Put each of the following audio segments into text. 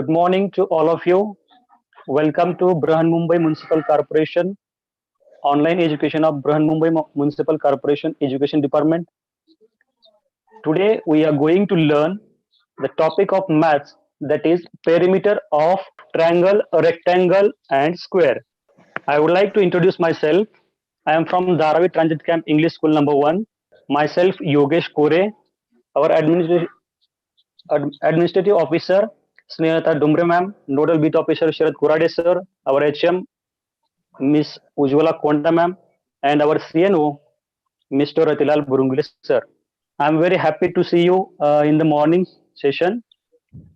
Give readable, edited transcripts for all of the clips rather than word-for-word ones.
Good morning to all of you. Welcome to Brahan Mumbai Municipal Corporation online education of Brahan Mumbai Municipal Corporation Education Department. Today we are going to learn the topic of maths, that is perimeter of triangle, rectangle and square. I would like to introduce myself. I am from Dharavi Transit Camp English School number 1. Myself Yogesh Kore, our administrative officer Snehalata Dumbre ma'am, nodal beat officer Sharad Kurade sir, our HM Miss Ujwala Konda ma'am, and our CNO Mr. Ratilal Burungule sir. I'm very happy to see you in the morning session.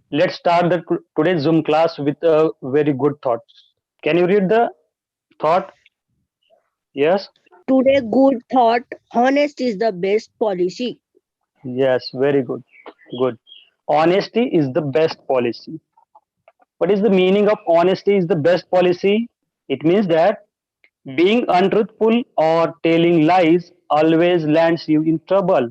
Let's start today's Zoom class with a very good thought. Can you read the thought? Yes. Today, good thought. Honest is the best policy. Yes, very good. Good. Honesty is the best policy. What is the meaning of honesty is the best policy? It means that being untruthful or telling lies always lands you in trouble.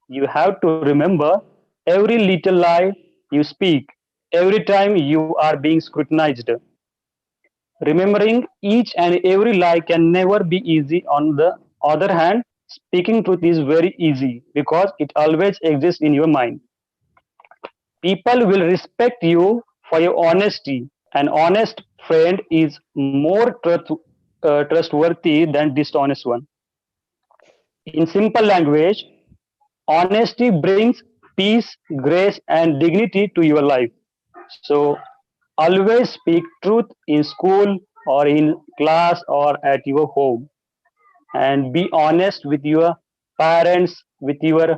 You have to remember every little lie you speak, every time you are being scrutinized. Remembering each and every lie can never be easy. On the other hand, speaking truth is very easy because it always exists in your mind. People will respect you for your honesty. An honest friend is more trustworthy than dishonest one. In simple language, honesty brings peace, grace, and dignity to your life. So always speak truth in school or in class or at your home, and be honest with your parents, with your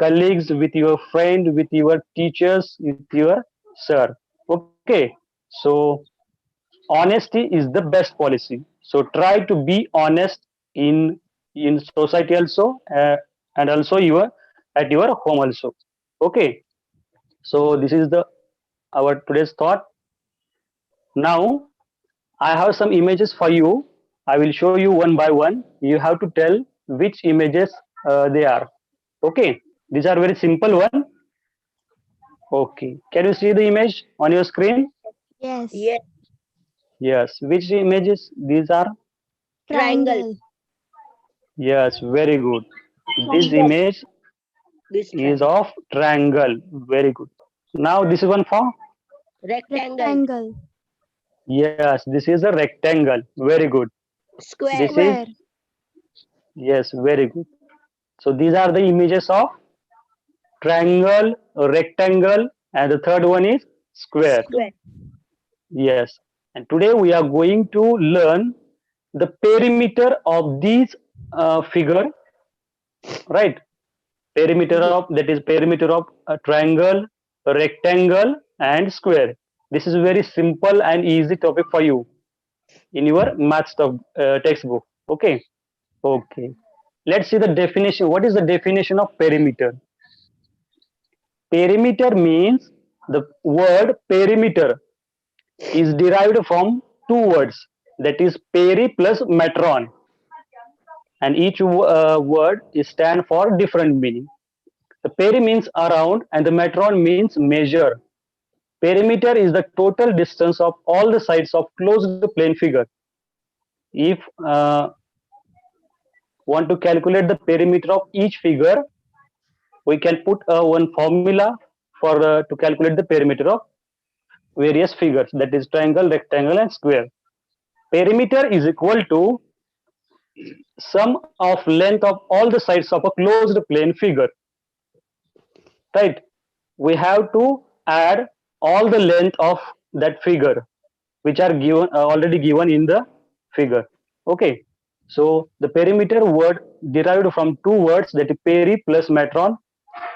colleagues, with your friend, with your teachers, with your sir. Okay, so honesty is the best policy. So try to be honest in society also, and also your at your home also. Okay, so this is the our today's thought. Now I have some images for you. I will show you one by one. You have to tell which images they are. Okay, these are very simple one. Okay, can you see the image on your screen? Yes. Yes. Yes, which images these are? Triangle. Triangle. Yes, very good. This Figure. image This is triangle. of triangle. Very good. Now this is one for? Rectangle. Rectangle. Yes, this is a rectangle. Very good. Square. This is, Square. yes, very good. So these are the images of triangle, rectangle, and the third one is square. Square. Square. Yes. And today we are going to learn the perimeter of these figure, right? Perimeter Yes. of, that is perimeter of a triangle, a rectangle, and square. This is a very simple and easy topic for you in your textbook. Okay. Okay. Let's see the definition. What is the definition of perimeter? Perimeter means the word perimeter is derived from two words, that is peri plus metron, and each word is stand for different meaning. The peri means around and the metron means measure. Perimeter is the total distance of all the sides of closed plane figure. If want to calculate the perimeter of each figure, we can put one formula for to calculate the perimeter of various figures, that is triangle, rectangle and square. Perimeter is equal to sum of length of all the sides of a closed plane figure, right? We have to add all the length of that figure which are given already given in the figure. Okay, so the perimeter word derived from two words, that is peri plus metron.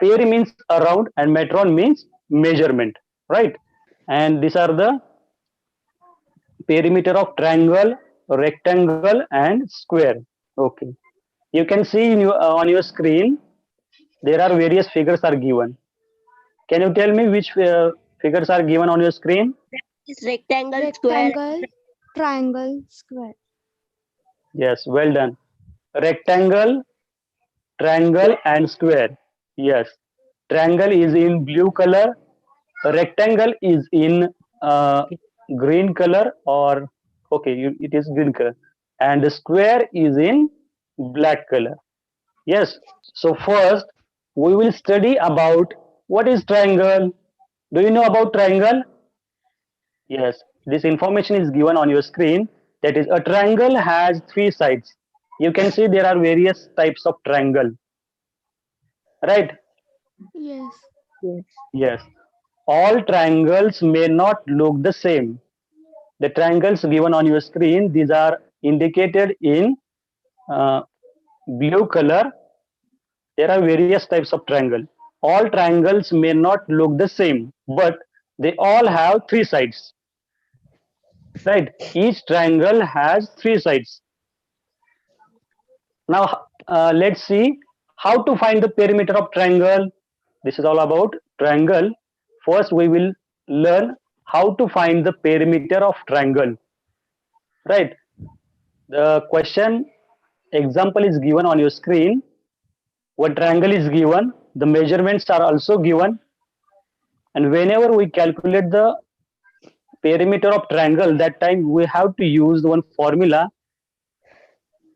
Peri means around and metron means measurement, right? And these are the perimeter of triangle, rectangle and square. Okay, you can see in on your screen there are various figures are given. Can you tell me which figures are given on your screen? This rectangle, square. Rectangle. Triangle. Square. Yes, well done. Rectangle, triangle and square. Yes, triangle is in blue color, a rectangle is in green color, or okay, it is green color, and the square is in black color. Yes. So first we will study about what is triangle. Do you know about triangle? Yes. This information is given on your screen. That is, a triangle has three sides. You can see there are various types of triangle, right? Yes. Yes. Yes. All triangles may not look the same. The triangles given on your screen, these are indicated in uh, blue color. There are various types of triangle. All triangles may not look the same, but they all have three sides, right? Each triangle has three sides. Now, let's see how to find the perimeter of triangle. This is all about triangle. First, we will learn how to find the perimeter of triangle, right? The question example is given on your screen. One triangle is given, the measurements are also given, and whenever we calculate the perimeter of triangle, that time we have to use one formula,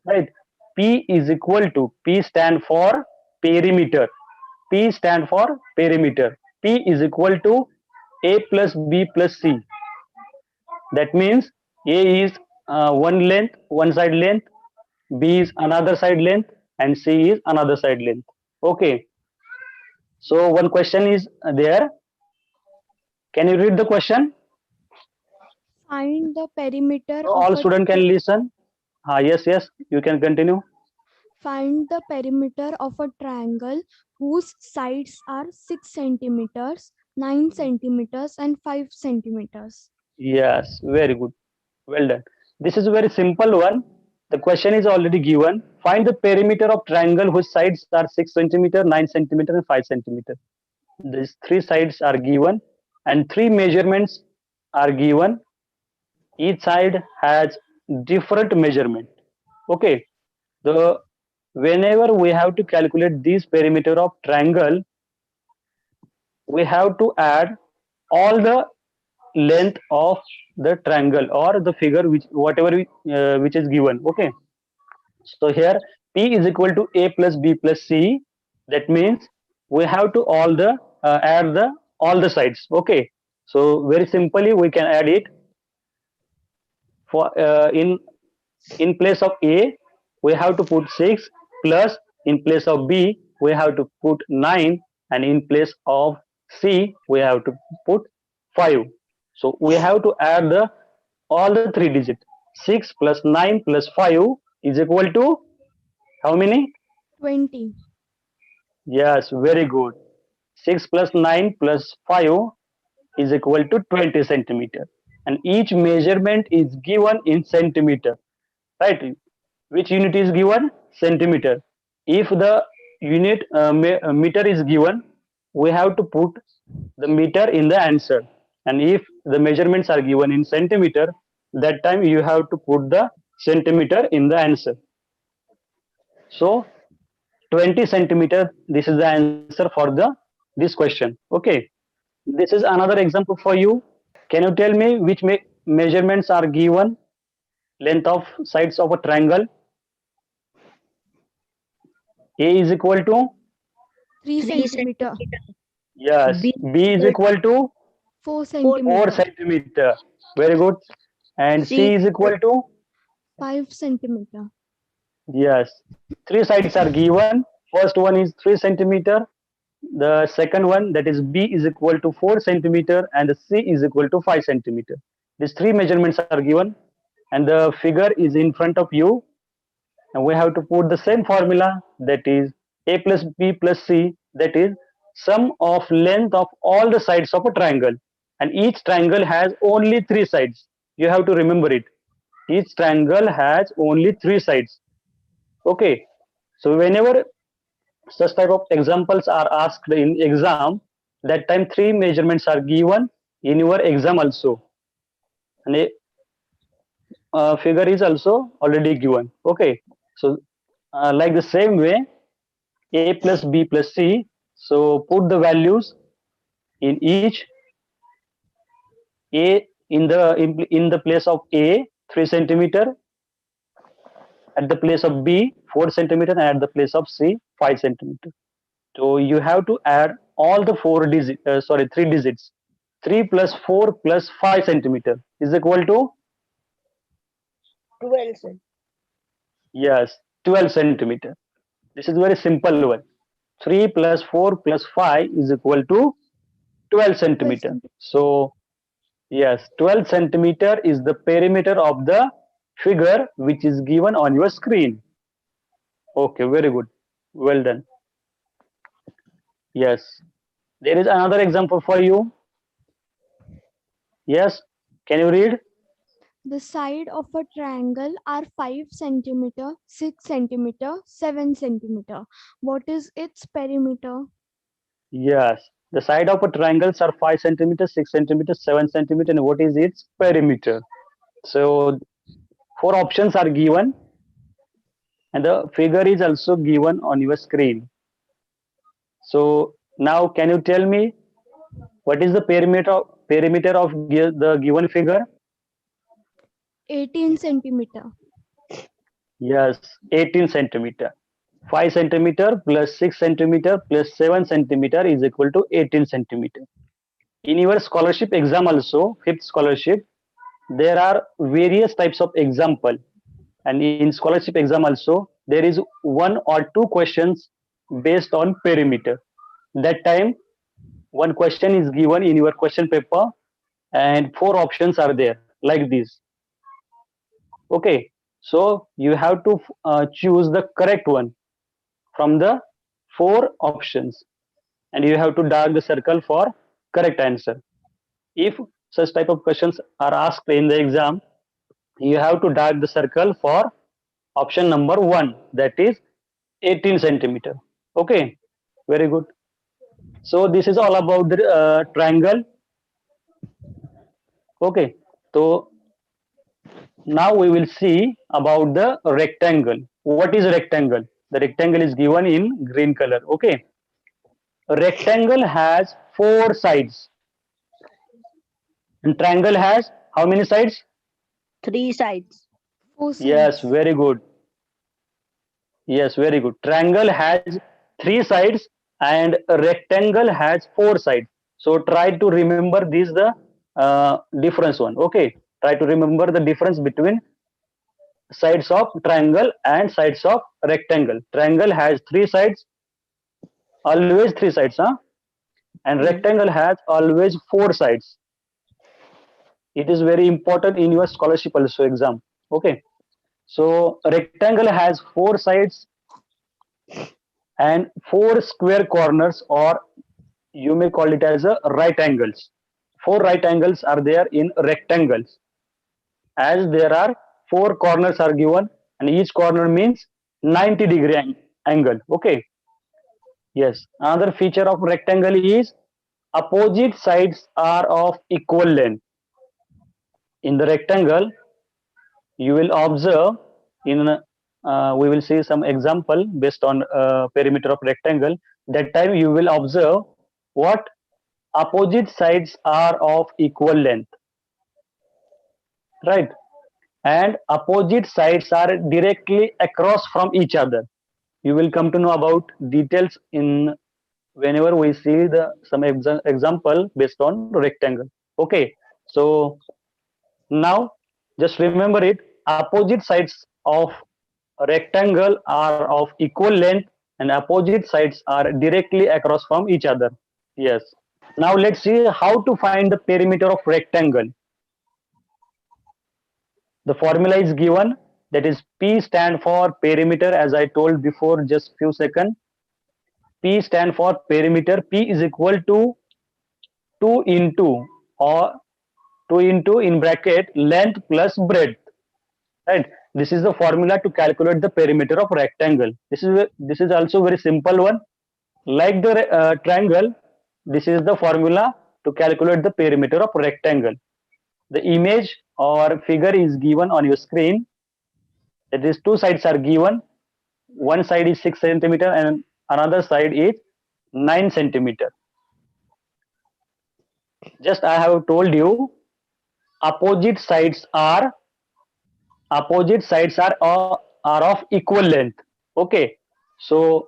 right? P is equal to, P stand for perimeter. P stand for perimeter. P is equal to A plus B plus C. That means A is one length, one side length, B is another side length, and C is another side length. Okay. So one question is there. Can you read the question? Find the perimeter So of all a student can listen. Yes, yes. You can continue. find the perimeter of a triangle whose sides are 6 centimeters, 9 centimeters, and 5 centimeters. Yes, very good. Well done. This is a very simple one. The question is already given. Find the perimeter of triangle whose sides are 6 centimeter, 9 centimeter, and 5 centimeter. These three sides are given, and three measurements are given. Each side has different measurement. Okay. The whenever we have to calculate this perimeter of triangle, we have to add all the length of the triangle or the figure which whatever which is given. Okay. So here P is equal to A plus B plus C. That means we have to all the add the all the sides. Okay. So very simply we can add it for in place of A we have to put 6 plus in place of B we have to put 9, and in place of C we have to put 5. So we have to add the all the three digits. 6 plus 9 plus 5 is equal to how many? 20. Yes, very good. 6 plus 9 plus 5 is equal to 20 centimeter. And each measurement is given in centimeter. Right? Which unit is given? Centimeter. If the unit meter is given, we have to put the meter in the answer. And if the measurements are given in centimeter, that time you have to put the centimeter in the answer. So 20 centimeter, this is the answer for the this question. Okay. This is another example for you. Can you tell me which measurements are given? Length of sides of a triangle. A is equal to, 3 3 centimeter. centimeter. yes, B B is equal equal to 4 4 centimeter. centimeter. Very good. And C C is equal to, 5 centimeter. yes, three sides are given. First one is 3 centimeter. The second one, that is B, is equal to 4 centimeter, and the C is equal to 5 centimeter. These three measurements are given, and the figure is in front of you. And we have to put the same formula, that is A plus B plus C, that is sum of length of all the sides of a triangle. And each triangle has only three sides. You have to remember it. Each triangle has only three sides. Okay. So whenever such type of examples are asked in exam, that time three measurements are given in your exam also, and a figure is also already given. Okay. So like the same way, A plus B plus C, so put the values in each, A in the place of A 3 centimeter, at the place of B 4 centimeter, and at the place of C 5 centimeter. So you have to add all the three digits. 3 plus 4 plus 5 centimeter is equal to, 12 cent. yes, 12 centimeter. This is very simple one. 3 plus 4 plus 5 is equal to 12 12 centimeter. centimeter. So yes, 12 centimeter is the perimeter of the figure which is given on your screen. Okay, very good. Well done. Yes. There is another example for you. Yes. Can you read? The side of a triangle are 5 centimeter, 6 centimeter, 7 centimeter. What is its perimeter? Yes. The side of a triangles are 5 centimeters, 6 centimeters, 7 centimeter, and what is its perimeter? So four options are given, and the figure is also given on your screen. So now, can you tell me what is the perimeter of the given figure? 18 centimeter. Yes, 18 centimeter. 5 centimeter plus 6 centimeter plus 7 centimeter is equal to 18 centimeter. In your scholarship exam also, fifth scholarship, there are various types of example, and in scholarship exam also there is one or two questions based on perimeter. That time one question is given in your question paper, and four options are there like this. Okay, so you have to choose the correct one from the four options, and you have to dark the circle for correct answer. If such type of questions are asked in the exam, you have to dark the circle for option number one, that is 18 centimeter. Okay, very good. So this is all about the triangle. Okay, so now we will see about the rectangle. What is rectangle? The rectangle is given in green color. Okay, a rectangle has four sides, and triangle has how many sides? 3 sides. 4 Yes, sides. very good. Yes, very good. Triangle has three sides and a rectangle has four sides. So try to remember this the difference one. Okay, try to remember the difference between sides of triangle and sides of rectangle. Triangle has three sides, always three sides, huh? And Hmm. rectangle has always four sides. It is very important in your scholarship also exam. Okay, so rectangle has four sides and four square corners, or you may call it as a right angles. Four right angles are there in rectangles, as there are four corners are given, and each corner means 90-degree angle. Okay, yes. Another feature of rectangle is opposite sides are of equal length. In the rectangle, you will observe in we will see some example based on perimeter of rectangle. That time you will observe what opposite sides are of equal length, right? And opposite sides are directly across from each other. You will come to know about details in whenever we see the some example based on rectangle. Okay, so now just remember it. Opposite sides of a rectangle are of equal length, and opposite sides are directly across from each other. Yes. Now let's see how to find the perimeter of rectangle. The formula is given, that is P stand for perimeter, as I told before just few seconds. P stand for perimeter. P is equal to 2 into, or 2 into in bracket length plus breadth. Right. This is the formula to calculate the perimeter of rectangle. This is also very simple one. Like the triangle, this is the formula to calculate the perimeter of rectangle. The image or figure is given on your screen. That is, two sides are given. One side is 6 centimeter and another side is 9 centimeter. Just I have told you opposite sides are are of equal length. Okay, so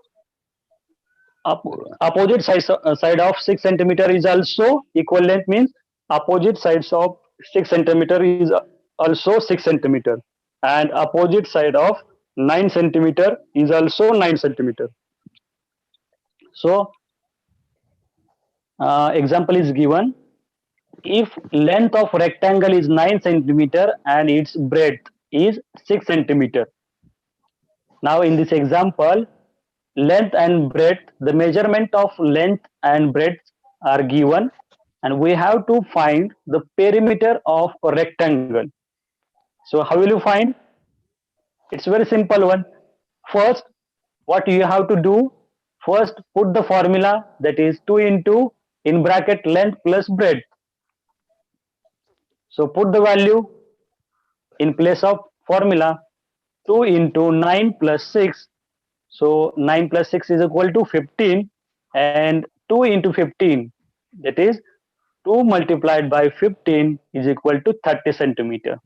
up, opposite side of 6 centimeter is also equal length, means opposite sides of 6 centimeter is also 6 centimeter, and opposite side of 9 centimeter is also 9 centimeter. So example is given: if length of rectangle is 9 centimeter and its breadth is 6 centimeter. Now in this example, length and breadth, the measurement of length and breadth are given, and we have to find the perimeter of a rectangle. So how will you find? It's very simple one. First, what you have to do, first put the formula, that is 2 into in bracket length plus breadth. So put the value in place of formula: 2 into 9 plus 6. So 9 plus 6 is equal to 15, and 2 into 15, that is 2 multiplied by 15 is equal to 30 centimeter.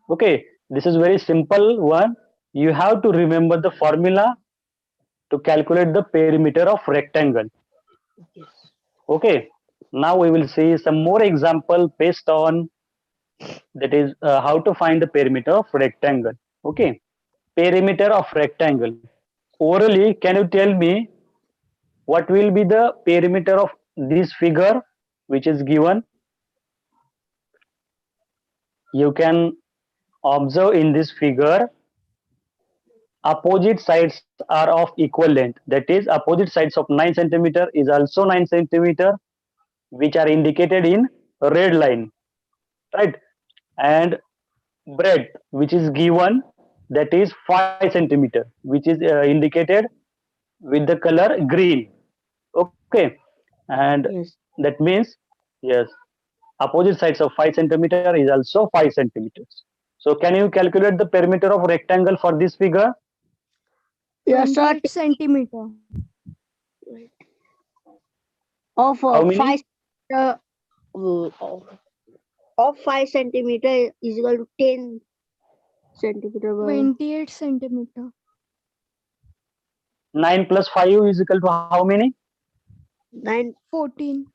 Okay, this is very simple one. You have to remember the formula to calculate the perimeter of rectangle. Okay, now we will see some more example based on, that is how to find the perimeter of rectangle. Okay, perimeter of rectangle. Orally, can you tell me what will be the perimeter of this figure which is given? You can observe in this figure, opposite sides are of equal length, that is opposite sides of 9 centimeter is also 9 centimeter, which are indicated in red line, right? And breadth which is given, that is 5 centimeter, which is indicated with the color green. Okay, and Yes. that means, yes, opposite sides of 5 centimeter is also 5 centimeters. So can you calculate the perimeter of rectangle for this figure? Yes, sir. 28 centimeter. Of How many? 5 uh, of 5 centimeter is equal to 10 centimeter. 28 centimeter. 9 plus 5 is equal to how many? 9. 14.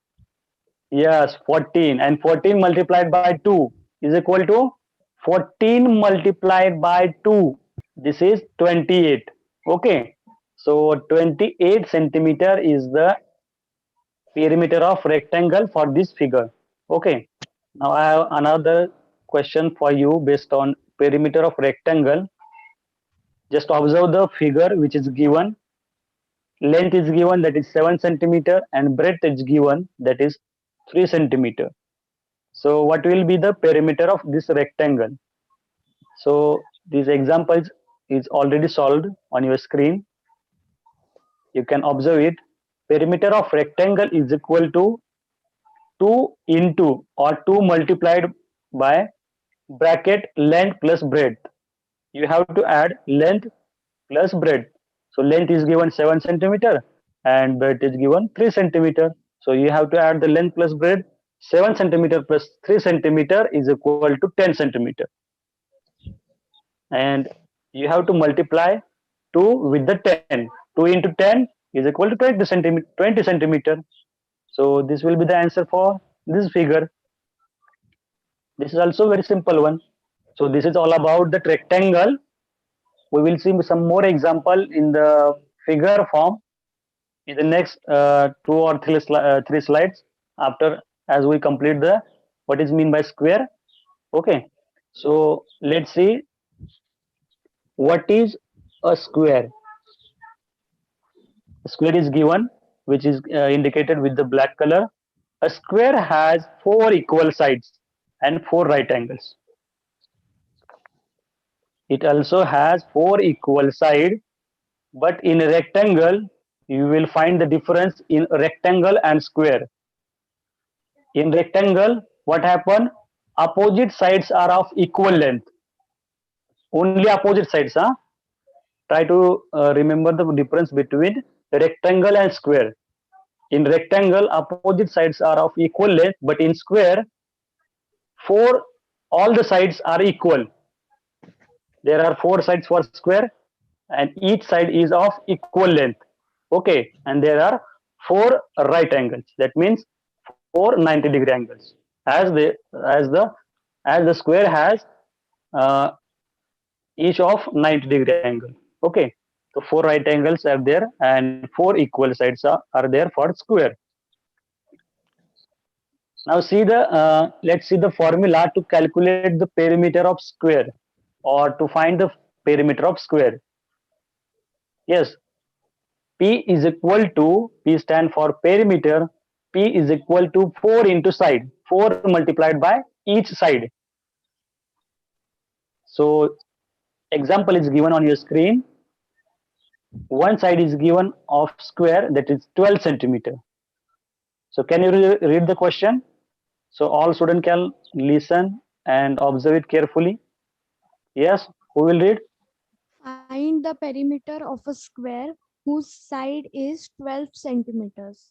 Yes, 14, and 14 multiplied by 2 is equal to 14 multiplied by 2. This is 28. Okay, so 28 centimeter is the perimeter of rectangle for this figure. Okay, now I have another question for you based on perimeter of rectangle. Just observe the figure which is given. Length is given, that is 7 centimeter, and breadth is given, that is 3 centimeter. So what will be the perimeter of this rectangle? So this example is already solved on your screen. You can observe it. Perimeter of rectangle is equal to 2 into or 2 multiplied by bracket length plus breadth. You have to add length plus breadth. So length is given 7 centimeter and breadth is given 3 centimeter. So you have to add the length plus breadth. 7 centimeter plus 3 centimeter is equal to 10 centimeter. And you have to multiply 2 with the 10. 2 into 10 is equal to 20 centimeter. 20 centimeter. So this will be the answer for this figure. This is also very simple one. So this is all about the rectangle. We will see some more example in the figure form in the next 2 or 3 slides, after as we complete the what is mean by square. Okay, so let's see what is a square. A square is given, which is indicated with the black color. A square has 4 equal sides and 4 right angles. It also has 4 equal sides, but in a rectangle you will find the difference in rectangle and square. In rectangle, what happen? Opposite sides are of equal length. Only opposite sides. Try to remember the difference between rectangle and square. In rectangle, opposite sides are of equal length, but in square, four, all the sides are equal. There are four sides for square, and each side is of equal length. Okay, and there are four right angles. That means four 90-degree angles. As the as the as the square has uh, each of 90-degree angle. Okay, so four right angles are there, and four equal sides are there for square. Now see the let's see the formula to calculate the perimeter of square, or to find the perimeter of square. Yes, P is equal to, P stand for perimeter, P is equal to 4 into side, 4 multiplied by each side. So example is given on your screen. One side is given of square, that is 12 centimeter. So can you read the question? So all student can listen and observe it carefully. Yes, who will read? Find the perimeter of a square whose side is 12 centimeters.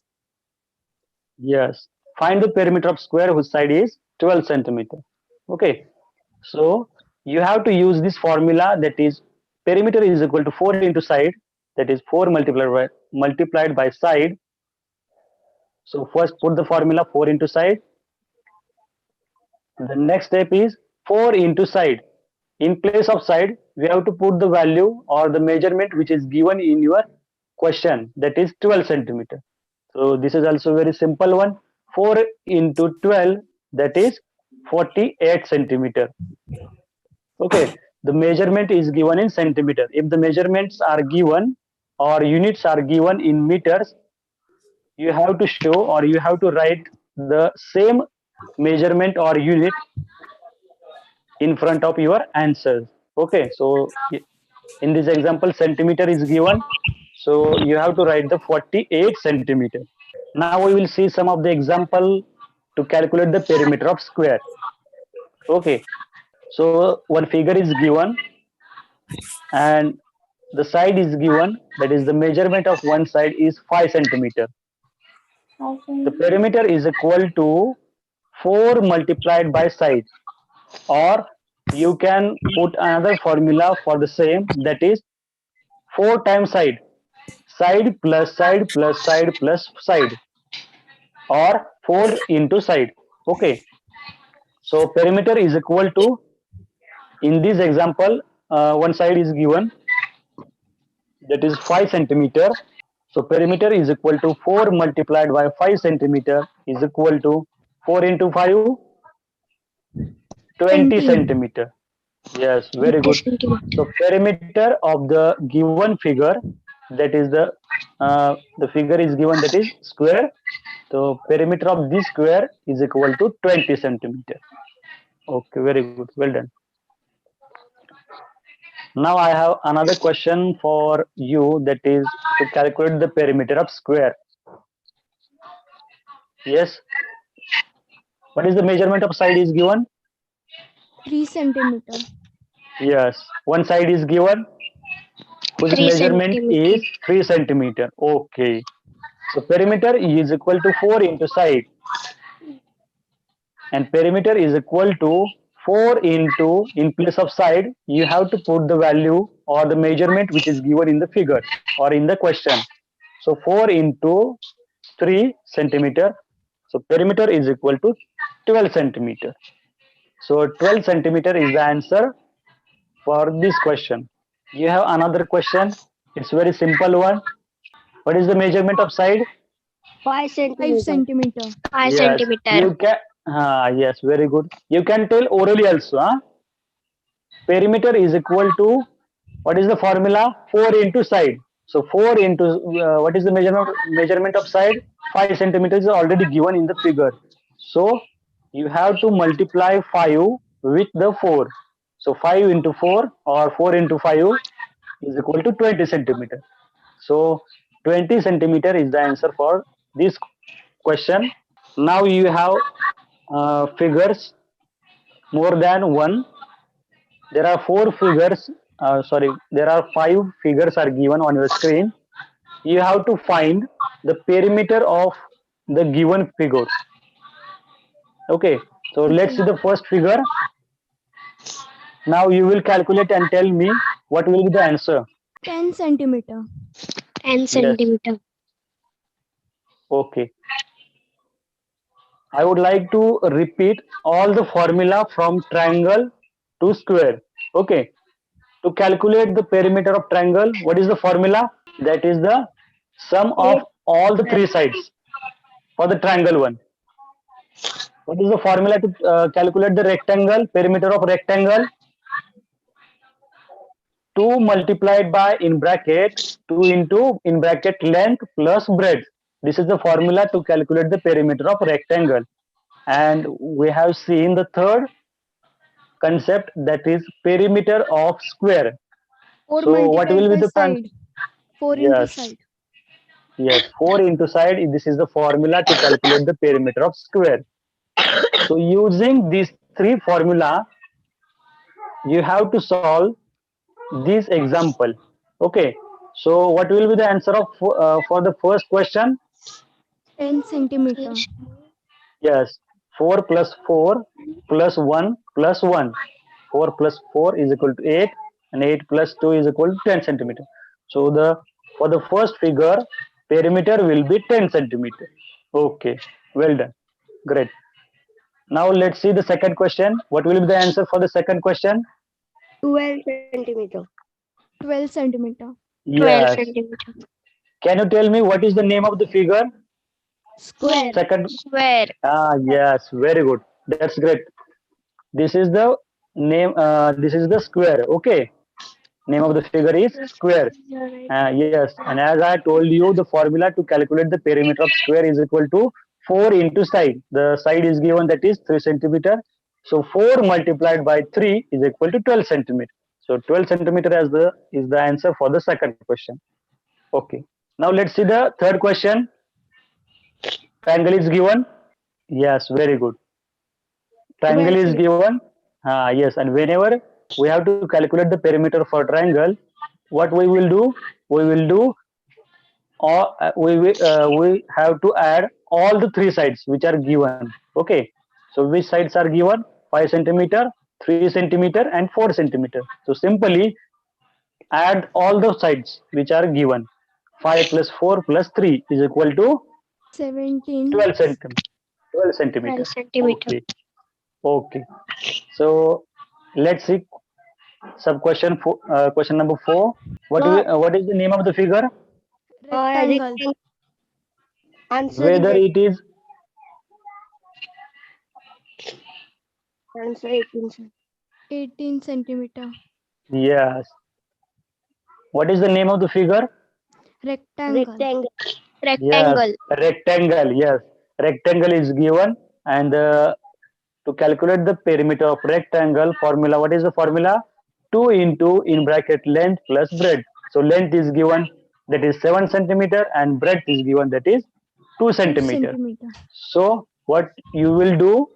Yes. Find the perimeter of square whose side is 12 centimeter. Okay. So you have to use this formula, that is perimeter is equal to 4 into side, that is 4 multiplied by side. So first put the formula 4 into side. The next step is 4 into side. In place of side, we have to put the value or the measurement which is given in your question, that is 12 centimeter. So this is also very simple one. 4 into 12, that is 48 centimeter. Okay, the measurement is given in centimeter. If the measurements are given or units are given in meters, you have to show or you have to write the same measurement or unit in front of your answers. Okay, so in this example, centimeter is given, so you have to write the 48 centimeter. Now we will see some of the example to calculate the perimeter of square. Okay, so one figure is given and the side is given, that is the measurement of one side is 5 centimeter. The perimeter is equal to 4 multiplied by side, or you can put another formula for the same, that is 4 times side, side plus side plus side plus side, or 4 into side. Okay, so perimeter is equal to, in this example, one side is given, that is 5 centimeter. So perimeter is equal to 4 multiplied by 5 centimeter is equal to 4 into 5, 20 20. centimeter. Yes, very good. So perimeter of the given figure, that is the figure is given, that is square. So perimeter of this square is equal to 20 centimeter. Okay, very good. Well done. Now I have another question for you, that is to calculate the perimeter of square. Yes. What is the measurement of side is given? 3 centimeter. Yes. One side is given whose 3 measurement centimeter. is 3 centimeter. Okay. So perimeter is equal to 4 into side, and perimeter is equal to 4 into, in place of side, you have to put the value or the measurement which is given in the figure or in the question. So 4 into 3 centimeter. So perimeter is equal to 12 centimeter. So 12 centimeter is the answer for this question. You have another question. It's very simple one. What is the measurement of side? 5 5 centimeter. centimeter. 5 Yes, centimeter. you can. Yes, very good. You can tell orally also. Perimeter is equal to, what is the formula? 4 into side. So 4 into what is the measurement of side? 5 centimeters is already given in the figure. So you have to multiply 5 with the 4. So 5 into 4 or 4 into 5 is equal to 20 centimeter. So 20 centimeter is the answer for this question. Now you have figures more than one. There are four figures. Sorry, there are five figures are given on your screen. You have to find the perimeter of the given figure. Okay, So let's see the first figure. Now you will calculate and tell me what will be the answer. 10 centimeter. 10 centimeter. Okay. I would like to repeat all the formula from triangle to square. Okay. To calculate the perimeter of triangle, what is the formula? That is the sum of all the three sides for the triangle one. What is the formula to calculate the rectangle, perimeter of rectangle? 2 multiplied by in bracket 2 into in bracket length plus breadth. This is the formula to calculate the perimeter of rectangle. And we have seen the third concept, that is perimeter of square. 4 So what multiplied will be by the side. 4 into yes, side. yes, 4 into side. This is the formula to calculate the perimeter of square. So using these three formula, you have to solve this example. Okay. So what will be the answer of for the first question? 10 centimeter. Yes, 4 plus 4 plus 1 plus 1. 4 plus 4 is equal to 8, and 8 plus 2 is equal to 10 centimeter. So the for the first figure, perimeter will be 10 centimeter. Okay, well done. Great. Now let's see the second question. What will be the answer for the second question? 12 centimeter. 12 centimeter. 12 Yes. centimeter. Can you tell me what is the name of the figure? Square. Second. Square. Yes, very good. That's great. This is the name. This is the square. Okay. Name of the figure is square. Yes, and as I told you, the formula to calculate the perimeter of square is equal to 4 into side. The side is given, that is 3 centimeter. So 4 multiplied by 3 is equal to 12 centimeter. So 12 centimeter as the is the answer for the second question. Okay. Now let's see the third question. Triangle is given. Yes, very good. Triangle is given. Yes, and whenever we have to calculate the perimeter for triangle, what we will do? We will do or we have to add all the three sides which are given. Okay, so which sides are given? 5 centimeter, 3 centimeter, and 4 centimeter. So simply add all the sides which are given. 5 plus 4 plus 3 is equal to 17. 12 centimeter. 12 centimeter. 12 centimeter. Okay. Okay. So let's see sub question question number 4. What is the name of the figure? Rectangle. Answer Whether it is answer 18. 18 centimeter. yes. What is the name of the figure? Rectangle. Rectangle. Yes, rectangle. Yes, rectangle is given, and to calculate the perimeter of rectangle formula, what is the formula? 2 into in bracket length plus breadth. So length is given, that is 7 centimeter, and breadth is given, that is 2 2 centimeter. centimeter. So what you will do?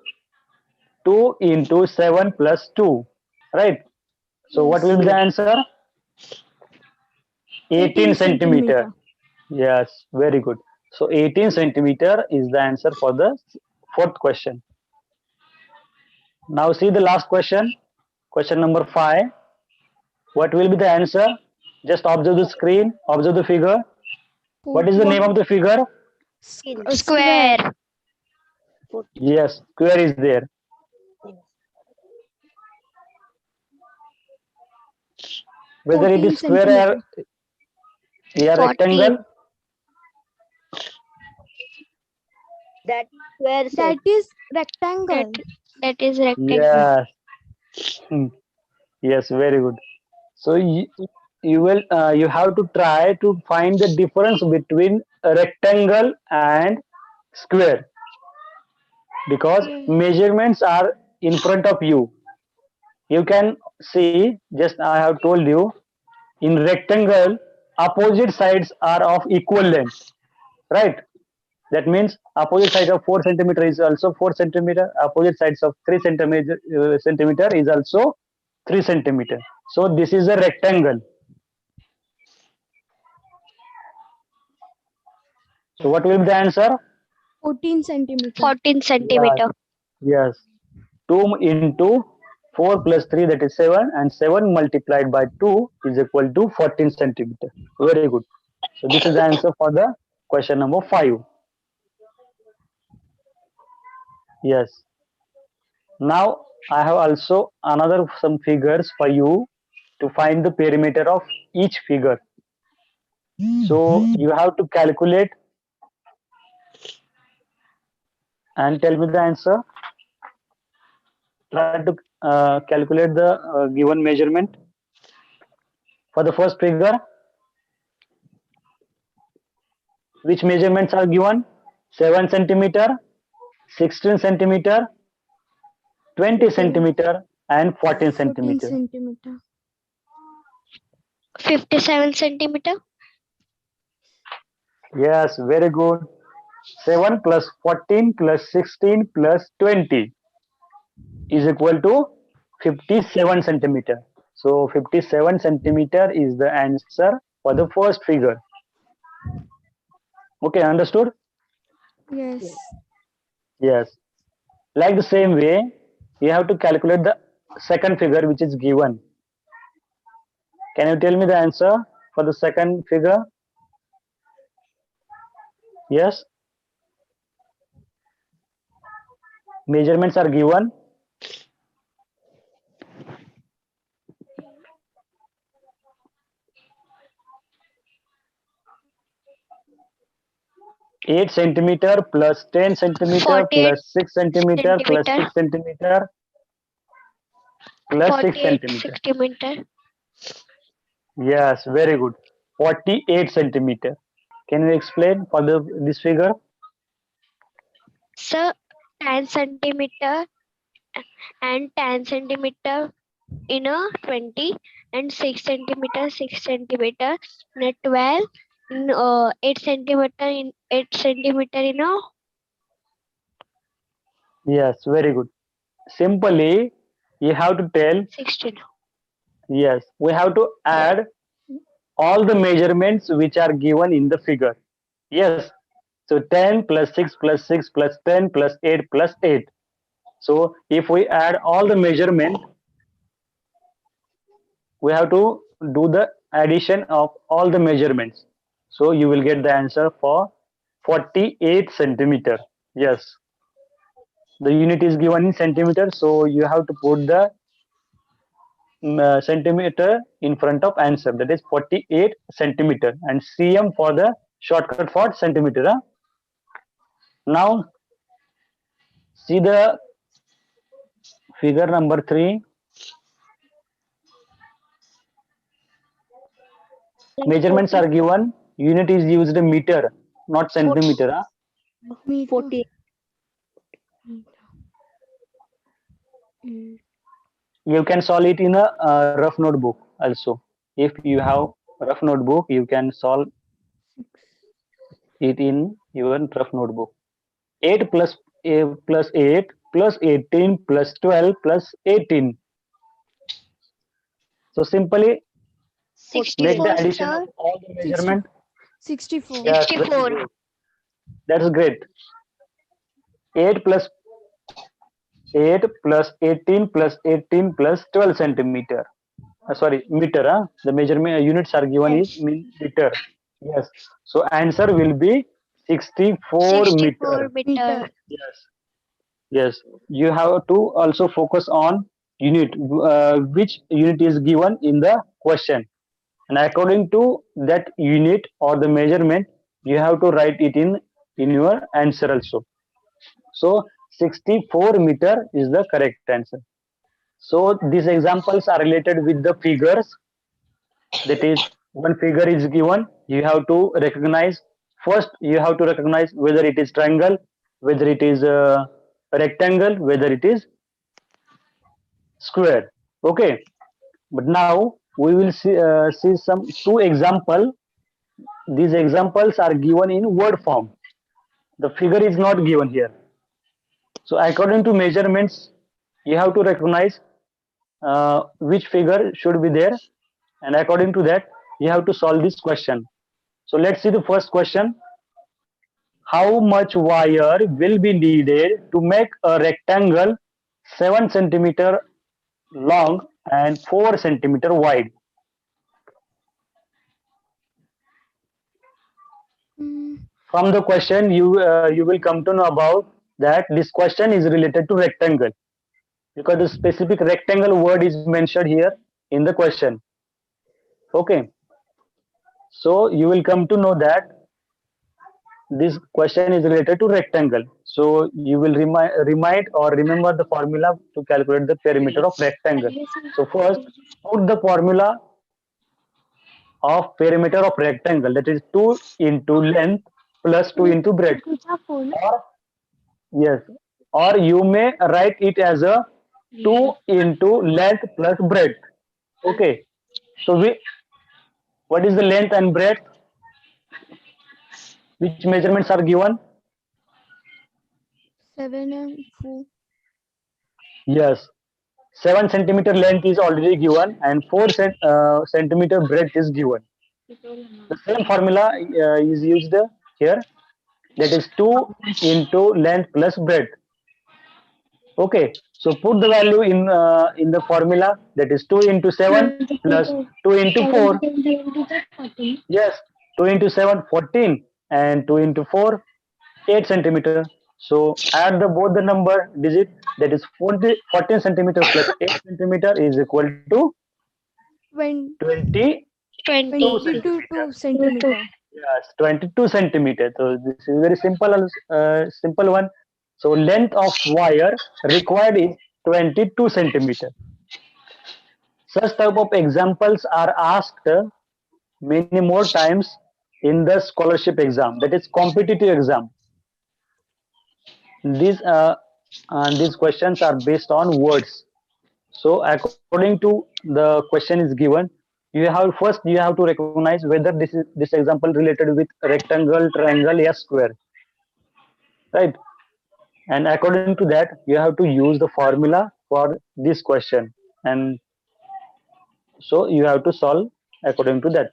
2 into 7 plus 2, right? So what will be the answer? 18 centimeter. Yes, very good. So 18 centimeter is the answer for the fourth question. Now see the last question. Question number 5. What will be the answer? Just observe the screen, observe the figure. What is the name of the figure? Square. Yes, square is there. Whether it 14 is square centimeter. or rectangle. That square. That is rectangle. That is rectangle. Yes. Hmm. Yes, very good. So you have to try to find the difference between a rectangle and square, because Yes. measurements are in front of you. You can see, just I have told you, in rectangle opposite sides are of equal length, right? That means opposite side of 4 centimeter is also 4 centimeter. Opposite sides of 3 centimeter is also 3 centimeter. So this is a rectangle. So what will be the answer? 14 centimeter. 14 centimeter. Yes. 2 into 4 plus 3, that is 7, and 7 multiplied by 2 is equal to 14 centimeter. Very good. So this is the answer for the question number 5. Yes. Now I have also another some figures for you to find the perimeter of each figure. So you have to calculate and tell me the answer. Try to calculate the given measurement. For the first figure, which measurements are given? 7 centimeter, 16 centimeter, 20 centimeter, and 14 14 centimeter. centimeter. 57 centimeter. Yes, very good. 7 plus 14 plus 16 plus 20 is equal to 57 centimeter. So 57 centimeter is the answer for the first figure. Okay, understood? Yes. Yes. Like the same way, you have to calculate the second figure which is given. Can you tell me the answer for the second figure? Yes. Measurements are given. Eight centimeter plus 10 centimeter 48 plus 6 centimeter plus centimeter. 6 centimeter plus 6 48 centimeter. centimeter. Yes, very good. 48 centimeter. Can you explain for the this figure? So 10 centimeter and 10 centimeter in a 20 and 6 centimeter 6 centimeter in a 12 in 8 centimeter in 8 centimeter in a Yes, very good. Simply, you have to tell, 16. yes, we have to add all the measurements which are given in the figure. Yes, so 10 plus 6 plus 6 plus 10 plus 8 plus 8. So if we add all the measurement, we have to do the addition of all the measurements. So you will get the answer for 48 centimeter. Yes, the unit is given in centimeter, so you have to put the centimeter in front of answer, that is 48 centimeter, and cm for the shortcut for centimeter. Now see the figure number 3. Measurements are given. Unit is used meter, not centimeter. Meter. 40. Mm. You can solve it in a rough notebook also. If you have rough notebook, you can solve it in your rough notebook. 8 plus 8 plus 18 plus 12 plus 18. So simply make the 64 addition of sir. all the measurement. 64. Yes, very 64. good. That's great. 8 plus 8 plus 18 plus 18 plus 12 centimeter. Sorry, meter. The measurement units are given is meter. Yes. So answer will be 64 meter. 64 meter. Meter. Yes. Yes. You have to also focus on unit, which unit is given in the question, and according to that unit or the measurement, you have to write it in your answer also. So 64 meter is the correct answer. So these examples are related with the figures. That is, one figure is given, you have to recognize, first you have to recognize whether it is triangle, whether it is a rectangle, whether it is square. Okay, but now we will see some two example. These examples are given in word form. The figure is not given here. So according to measurements, you have to recognize which figure should be there, and according to that, you have to solve this question. So let's see the first question. How much wire will be needed to make a rectangle 7 centimeter long and 4 centimeter wide. Mm, From the question, you will come to know about that this question is related to rectangle because the specific rectangle word is mentioned here in the question. Okay, so you will come to know that this question is related to rectangle. So you will remind or remember the formula to calculate the perimeter of rectangle. So first, put the formula of perimeter of rectangle, that is 2 into length plus 2 into breadth. Or yes, or you may write it as a 2 into length plus breadth. Okay, so what is the length and breadth? Which measurements are given? 7 and 4. Yes, 7 centimeter length is already given and 4 centimeter breadth is given. The same formula is used here, that is 2 into length plus breadth. Okay, so put the value in the formula, that is 2 into 7 plus 2 into 4. Yes, 2 into 7 14 and 2 into 4 8 centimeter. So add the both the number digit, that is 14 centimeter plus 8 centimeter is equal to 20, 22 20. centimeter. 22 centimeter. Yes, 22 centimeter. So this is very simple, simple one. So length of wire required is 22 centimeter. Such type of examples are asked many more times in the scholarship exam, that is competitive exam. These questions are based on words. So according to the question is given, you have to recognize whether this example related with rectangle, triangle, or square, right? And according to that, you have to use the formula for this question, and so you have to solve according to that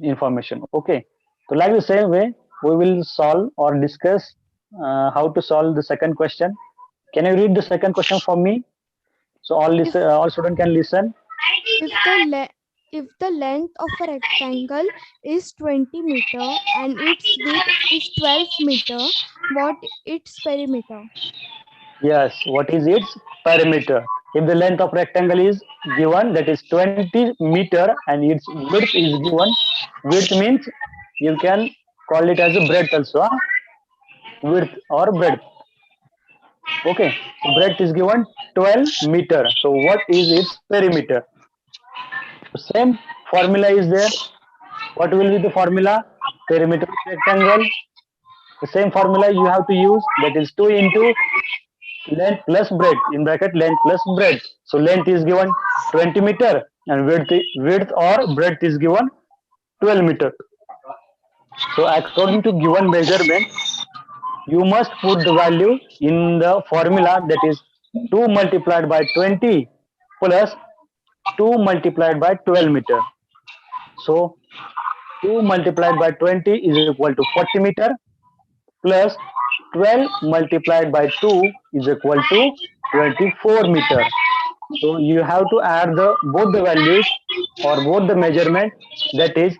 information. Okay. So like the same way, we will solve or discuss how to solve the second question. Can you read the second question for me? So If all students can listen. if the if the length of a rectangle is 20 meter and its width is 12 meter, what its perimeter? Yes, what is its perimeter? If the length of rectangle is given, that is 20 meter, and its width is given, width means you can call it as a breadth also, huh? Width or breadth. Okay, so breadth is given 12 meter. So what is its perimeter? So same formula is there. What will be the formula? Perimeter of rectangle. The same formula you have to use, that is 2 into length plus breadth, in bracket length plus breadth. So length is given 20 meter and width or breadth is given 12 meter. So according to given measurement, you must put the value in the formula, that is 2 multiplied by 20 plus 2 multiplied by 12 meter. So 2 multiplied by 20 is equal to 40 meter plus 12 multiplied by 2 is equal to 24 meter. So you have to add the both the values or both the measurement, that is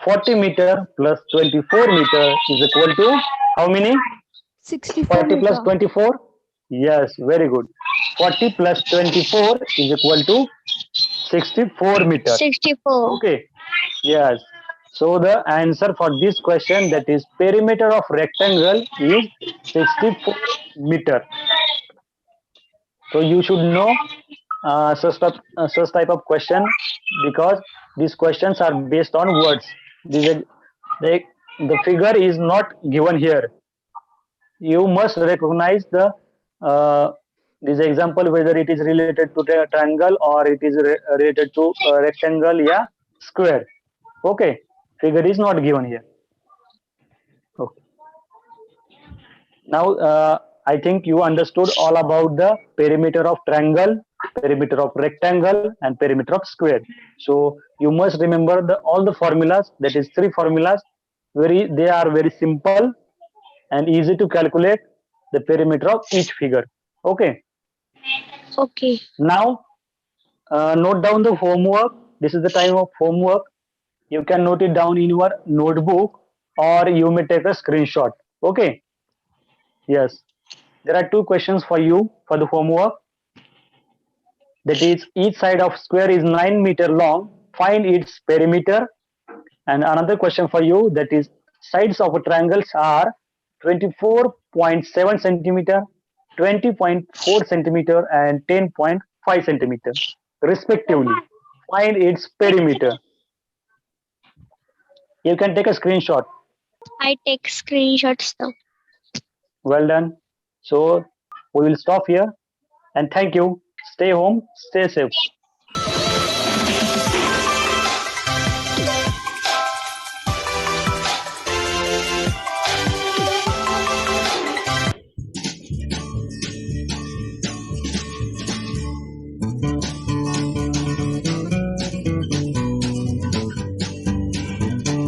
40 meter plus 24 meter is equal to how many? 64 40 plus meter. 24? Yes, very good. 40 plus 24 is equal to 64 meter. 64. Okay, yes. So the answer for this question, that is perimeter of rectangle, is 64 meter. So you should know such type of question, because these questions are based on words. They, the figure is not given here. You must recognize the this example, whether it is related to the triangle or it is related to rectangle, yeah, square. Okay, figure is not given here. Okay. Now, I think you understood all about the perimeter of triangle, perimeter of rectangle, and perimeter of square. So you must remember all the formulas. That is three formulas. They are very simple and easy to calculate the perimeter of each figure. Okay. Okay. Now, note down the homework. This is the time of homework. You can note it down in your notebook or you may take a screenshot. Okay. Yes. There are two questions for you for the homework. That is, each side of square is 9 meter long. Find its perimeter. And another question for you, that is, sides of triangles are 24.7 centimeter, 20.4 centimeter, and 10.5 centimeter, respectively. Find its perimeter. You can take a screenshot. I take screenshots now. Well done. So we will stop here and thank you. Stay home, stay safe.